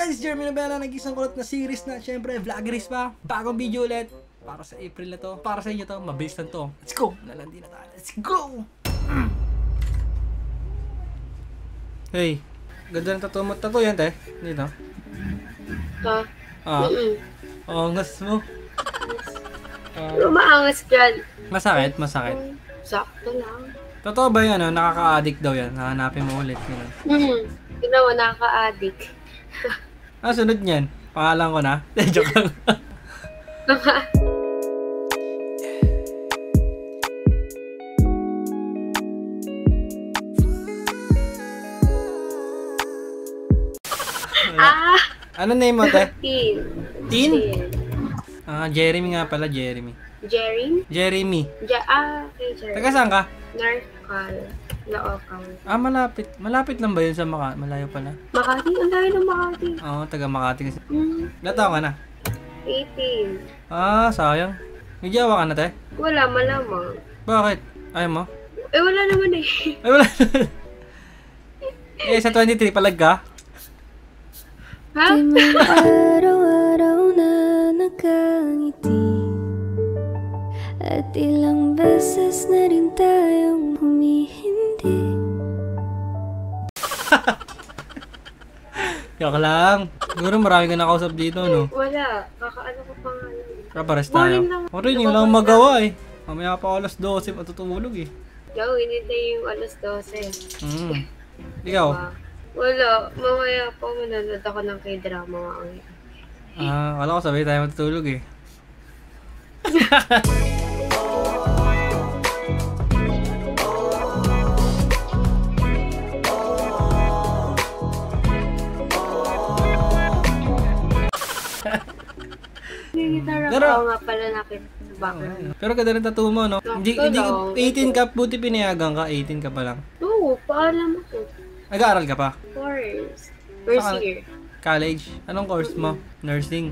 guys, Jeremy Novela, nag-isang kulot na series na syempre vloggeries pa. Bagong video ulit para sa April na to. Para sa inyo to, mabilis lang to. Let's go! Nalandi na tayo. Let's go! Hey, ganda ng tattoo mo. Tattoo yan, te. Dito. Angas mo. Umaangas dyan. Masakit, masakit. Sakto lang. Totoo ba yan, nakaka-addict daw yan? Hahanapin mo ulit. Ginawa nakaka-addict. Sunod niyan. Pangalan ko na. Joke lang. Ano name mo, te? Teen. Teen? Jeremy nga pala, Jeremy. Jerry? Jeremy. Okay, Jeremy. Taga saan ka? Narcal. Laocan. Malapit. Malapit lang ba yun sa Malayo pala? Makati? Ang layo ng Makati. Oo, taga Makati kasi. Ilan taon ka na? 18. Sayang. May jawa ka na, te? Wala, malamang. Bakit? Ayaw mo? Wala naman eh. Ay, wala. Sa 23, palag ka? Ha? Di man araw-araw na nakangiti, at ilang beses na rin tayong humihindi. Yok lang. Siguro marami ka nakausap dito, no? Wala. Kakaano ko pa nga lang. Kapares tayo. O rin, yung lang magawa eh. Mamaya pa alas 12 matutulog eh. Hinintay yung alas 12. Ikaw? Wala. Mamaya pa manonood ako ng k-drama. Kala ko sabay tayo matutulog eh. Pero nga pala nakita. Pero ganda rin tattoo mo, no? Hindi 18 ka, buti pinayagan ka, 18 ka pa lang. Oo, paalam ako. Nag-aaral ka pa? First year. College? Anong course mo? Nursing?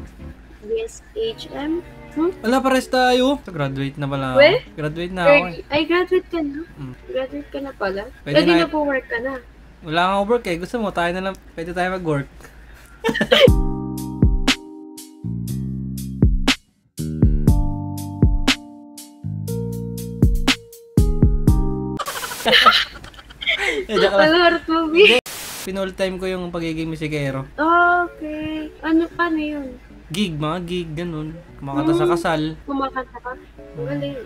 BSHM? Wala, pares tayo. Graduate na pala ako. We? Graduate na ako eh. Ay, graduate ka na? Graduate ka na pala? Pwede Pwede na- na po work ka na. Wala kang work eh. Gusto mo, tayo na lang, pwede tayo mag-work. Joke lang. Malharap mo, B. Pinul time ko yung pagiging musikero. Okay. Paano yun? Gig, mga gig, ganun. Kumakanta sa kasal. Kumakanta ka? Ang galing.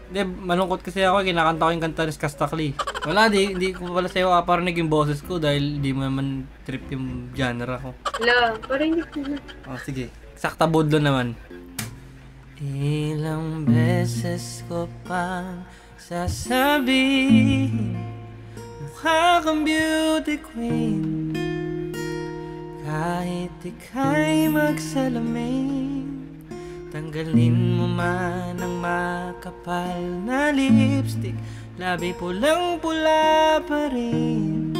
Hindi, malungkot kasi ako, kinakanta ko yung kanta ni Kastakli. Wala, hindi ko pala sa'yo aparinig yung boses ko dahil di mo naman trip yung genre ko. Wala, parang hindi ko na. Sige. Sakta bodlo naman. Ilang beses ko pang sasabihin, mukha kang beauty queen, kahit ika'y magsalamin. Tanggalin mo man ang makapal na lipstick, labi pulang-pula pa rin.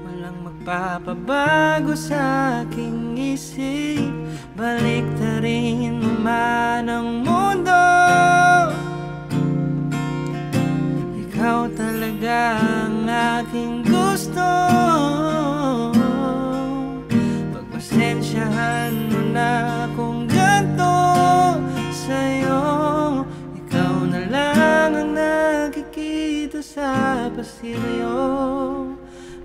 Walang magpapabago sa aking isip, baliktarin mo man ang mundo. Ikaw talaga ang aking gusto. Pagpasensyahan mo na kung ganto sa'yo. Ikaw na lang ang nakikita sa pasilyo.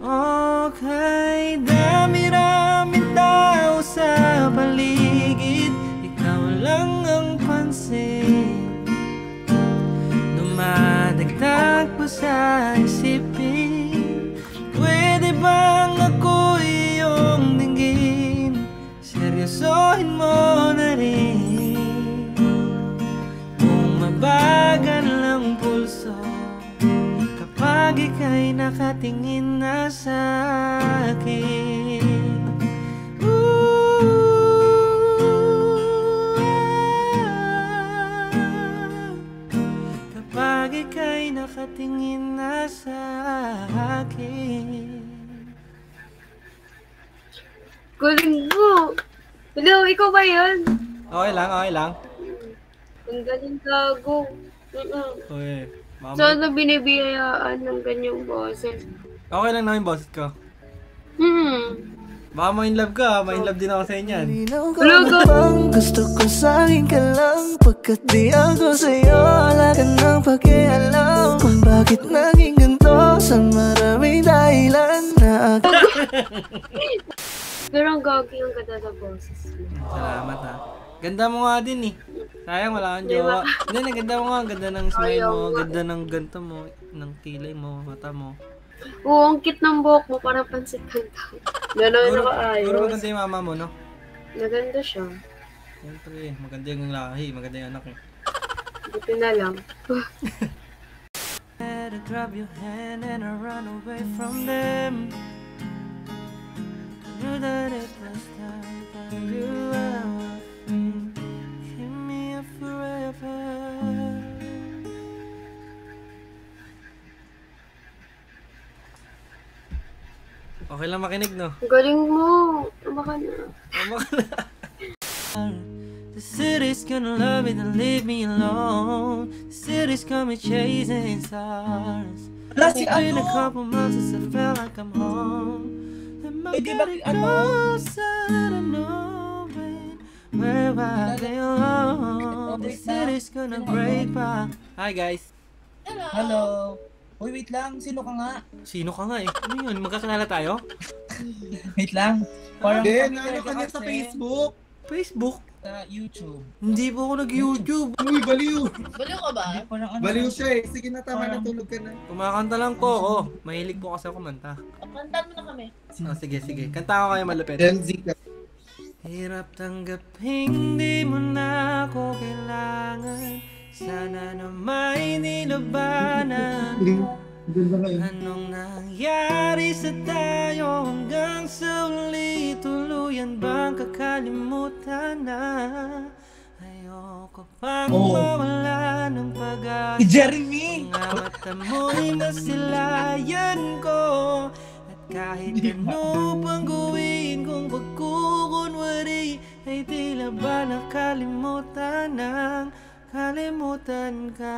Okay, dami-raming tao sa paligid, ikaw lang ang pansin. Dumadagdag pa sa isipin, pwede bang ako iyong dinggin? Seryosohin mo na rin. Kung mabagal ang pulso kapag ika'y nakatingin na sa akin. Kapag ika'y nakatingin na sa akin. Galing mo. Hello, ikaw ba yun? Okay lang, okay lang. Ang galing gago. Okay. Sana binibiyayaan ng ganyang boses. Okay lang naman yung boses ko. Baka ma-inlove ka, ma-inlove din ako sa inyan. Logo. Gusto ko sa'kin ka lang, pagkat di ako sa'yo, wala ka nang pakialam. Kung bakit naging ganito, sa maraming dahilan na ako. Pero ang gagi ang ganda sa boses mo. Salamat ha. Ganda mo nga din eh. Sayang wala kang jowa. Hindi, ganda mo nga. Ganda ng smile mo, ganda ng ganto mo, ng kilay mo, mata mo. Oo, ang cute ng buhok mo, parang pansit kanta. Gano'n na kaayos. Puro maganda yung mama mo, no? Naganda siya. Siyempre, maganda yung lahi, maganda yung anak eh. Buti na lang. To grab your hand and I run away from them. Knew that it was time for you and me. Give me a forever. Okay lang makinig, no? Ang galing mo. Tama ka na. Tama ka na. The city's gonna love me and leave me alone. The city's got me chasing stars. It's been a couple months since I felt like I'm home. Am I getting closer to knowing where I belong? The city's gonna break my... Hi guys. Hello. Uy, wait lang. Sino ka nga? Sino ka nga eh? Ano yun? Magkakilala tayo? Wait lang. Parang Hindi, ano ka niya sa Facebook? Facebook? sa YouTube. Hindi po ako nag-YouTube. Uy, baliw! Baliw ka ba? Hindi, parang ano. Baliw siya eh. Sige na, tama na, tulog ka na. Kumakanta lang po ako. Mahilig po kasi ako kumanta. Kantan mo na kami. Sige, sige. Kanta ako kayo malupit. Gen Z ka. Hirap tanggaping di mo na ako kailangan. Sana na may nilabanan. Anong nangyari sa tayo hanggang sa uli? Tuluyan bang kakalimutan na? Ayoko pang mawala ng pag-asa. Jeremy! Mga mata mo'y masilayan ko. At kahit ano pang gawin kong pagkukunwari, ay tila ba nakalimutan ng kalimutan ka.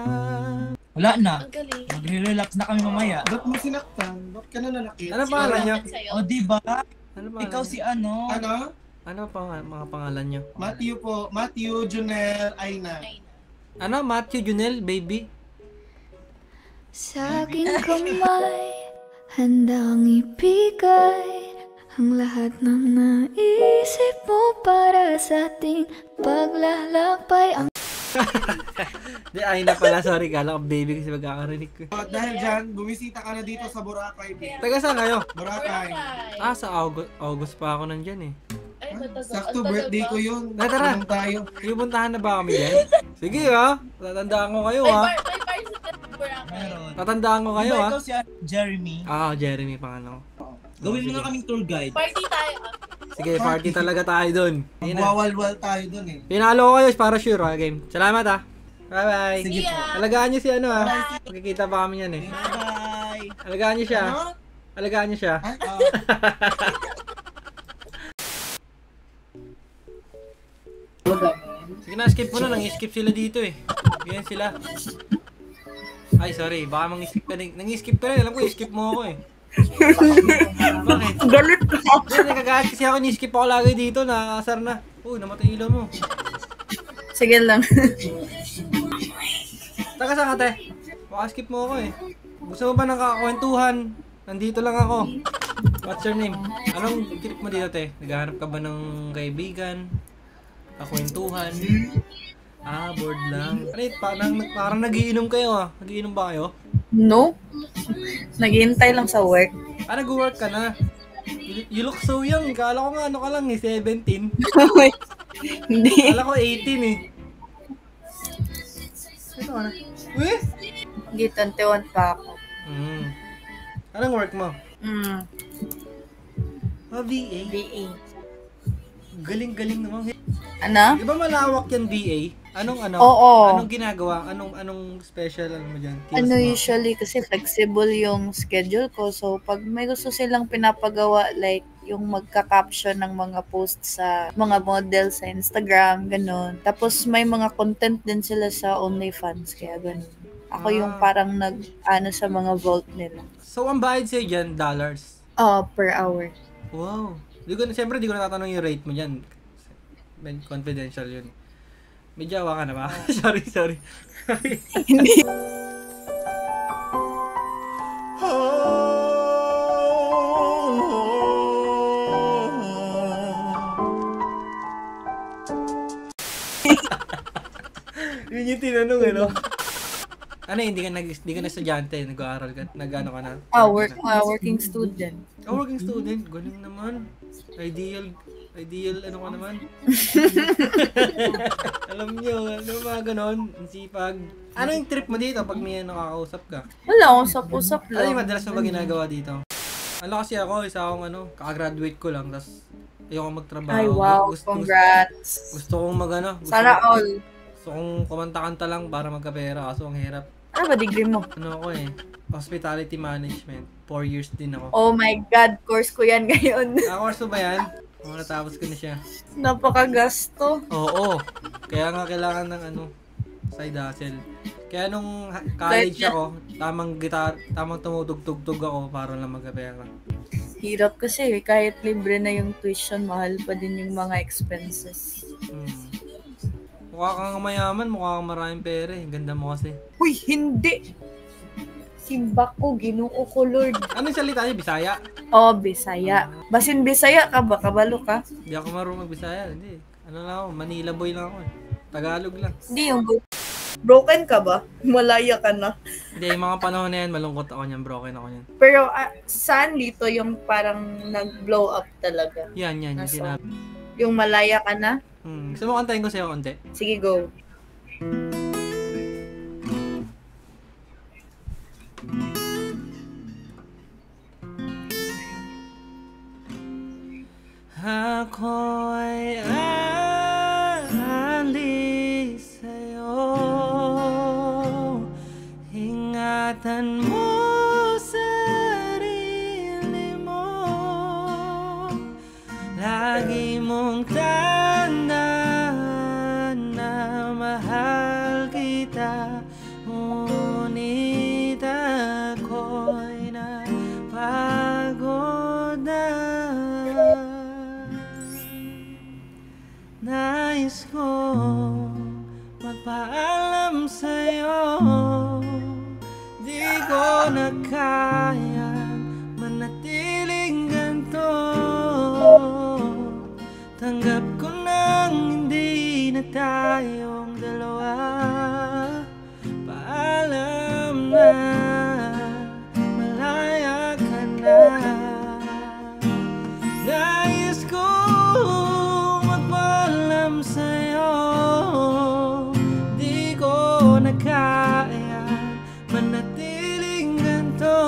Wala na. Ang galing. Magre-relax na kami mamaya. Ba't mo sinaktan? Ba't ka na nanakit? Ano pangalan niyo? O diba? Ano pangalan Ikaw niyo? si ano? Ano? Ano mga pangalan niyo? Matthew po. Matthew, Junel, Aina. Ano? Matthew Junel, baby? Sa aking kamay, handang ibigay ang lahat ng naisip mo para sa ating paglalakbay. Ang Di, ay na pala. Sorry, kala ko baby kasi magkakarinig ko. Dahil dyan, bumisita ka na dito sa Boracay. Taga saan kayo? Boracay. Ah, sa August pa ako nandyan eh. Ay, matagal. Sakto, Ang tagal birthday ba? ko yun. Tara. Inom tayo. Pupuntahan na ba kami dyan? Sige ha. Tatandaan ko kayo May ha. party sa Boracay. Meron. Tatandaan ko kayo Diba ha. ikaw si Jeremy? Ah, Jeremy pangalan ko. Gawin mo na kaming tour guide. Party tayo. Sige, party talaga tayo dun. Sige na. Magwawalwal tayo dun eh. Pinalo ko kayo para sure ha, game. Salamat ha. Bye-bye. Sige po. Alagaan niyo si ano ha. Magkikita pa kami yan eh. Bye! Alagaan niyo siya. Ano? Alagaan niyo siya. Ay, Sige na, skip mo na. Nang-skip sila dito eh. Ganyan sila. Ay, sorry. Baka mang-skip ka rin. Nang-skip ka rin. Alam ko, skip mo ako eh. Bakit? Galit ka. Hindi, nagkakaat kasi ako. Ni-skip ako lagi dito. Nakakasar na. Uy, namatay ilaw mo. Sige lang. Taka saan ka, te? Baka skip mo ako eh. Gusto mo ba ng kakakwentuhan? Nandito lang ako. What's your name? Anong trip mo dito, te? Naghahanap ka ba ng kaibigan? Kakwentuhan? Ah, bored lang. Ano, parang nagiinom kayo ah. Nagiinom ba kayo? No. Naghihintay lang sa work. Ah, nag-work ka na. You look so young. Kala ko nga ano ka lang eh, 17. Hindi. Kala ko 18 eh. Ito ka na. Uy! Hindi, 21 pa ako. Anong work mo? Ah, VA. BA. Galing-galing naman. Ano? Di ba malawak yan VA? Anong Oo. Anong ginagawa? Anong special ano mo dyan? Kills Ano mo? usually kasi flexible yung schedule ko. So, pag may gusto silang pinapagawa, like yung magka-caption ng mga posts sa mga model sa Instagram, ganun. Tapos may mga content din sila sa OnlyFans, kaya ganun. Ako yung parang nag-ano sa mga vault nila. So, ang bayad sa'yo dyan, dollars? Per hour. Wow. Siyempre, di ko natatanong yung rate mo dyan. Confidential yun. May jawa ka na ba? sorry. Hindi. Yun yung tinanong, eh, no? Ano, hindi ka na estudyante, nag-aaral ka, nag-ano ka na? Working student. Working student, ganun naman. Ideal, ano ka naman? Alam nyo, ano mga ganon, sipag. Ano yung trip mo dito pag may nakakausap ka? Wala, usap-usap Ano yung lang. madalas mo ba ginagawa dito? Ano kasi ako, isa akong kaka-graduate ko lang, tas ayoko magtrabaho. Ay, wow, congrats. Gusto kong Sana all. Gusto kong kumanta-kanta lang para magkapera, kaso ang hirap. Ano ba degree mo? Ano ako hospitality management. 4 years din ako. Oh my God, course ko yan ngayon. Course mo ba yan? Natapos ko na siya. Napakagasto. Oo. Kaya nga kailangan ng side hustle. Kaya nung college ako, tamang tumutugtog ako para lang magkapera. Hirap kasi kahit libre na yung tuition, mahal pa din yung mga expenses. Mukha kang mayaman, mukha kang maraming pera eh. Ganda mo kasi. Uy, hindi! Simba ko, ginoo ko, Lord. Anong salita niya? Bisaya? Oh, Bisaya. Basin Bisaya ka ba? Kabalo ka? Hindi ako marunong magbisaya. Hindi. Ano lang ako, Manila boy lang ako. Tagalog lang. Hindi yung broken ka ba? Malaya ka na. Hindi, yung mga panahon na yan, malungkot ako niyan, broken ako niyan. Pero saan dito yung parang nag-blow up talaga? Yan, yung sinabi. Yung malaya ka na? Gusto mo kantahin ko sa'yo konti? Sige, go. Ako'y aalis sa'yo. Ingatan mo sarili mo. Lagi mong tandaan na mahal kita. Ngunit ako'y napagod na. Nais ko magpaalam sa'yo. Di ko na kayang manatiling ganito. Tanggap ko nang hindi na tayong dalawa. Paalam na, malaya ka na. Nais ko magpaalam sa'yo. Di ko na kaya manatiling ganito.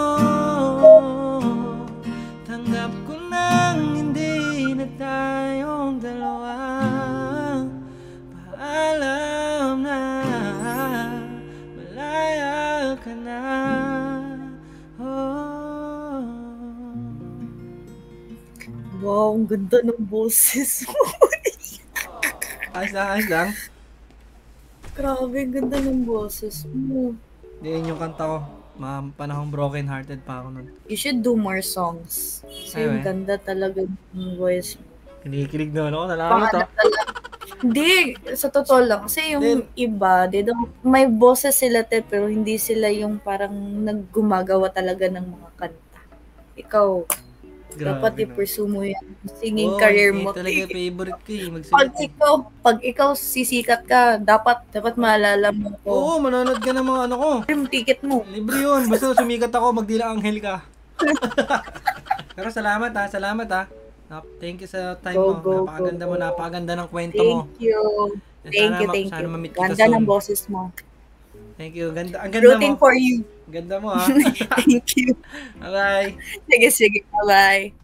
Tanggap ko nang hindi na tayong dalawa. Paalam na, malaya ka na. Oh. Wow, ang ganda ng boses mo. Ayos lang. Grabe, ang ganda ng boses mo. Hindi, yun yung kanta ko. Panahong broken hearted pa ako nun. You should do more songs. Kasi yung ganda talaga ng voice mo. Kinikilig naman ako. Salamat ah. Hindi, sa totoo lang. Kasi yung iba, may boses sila pero hindi sila yung parang naggumagawa talaga ng mga kanta. Ikaw, dapat i-pursue mo yan. Singing career mo. Talaga favorite ko eh. Pag ikaw sisikat ka, dapat maalala mo ko. Oo, manonood ka ng mga ano ko. Yung ticket mo. Libre yun. Basta sumikat ako, magdila anghel ka. Pero salamat ha. Thank you sa time mo. Napakaganda mo. Napakaganda ng kwento mo. Thank you. Thank you. Sana ma-meet kita Ganda soon. ng boses mo. Thank you. Ang ganda Rooting mo. for you. Ganda mo ha. Thank you. Bye-bye. Sige. Bye-bye.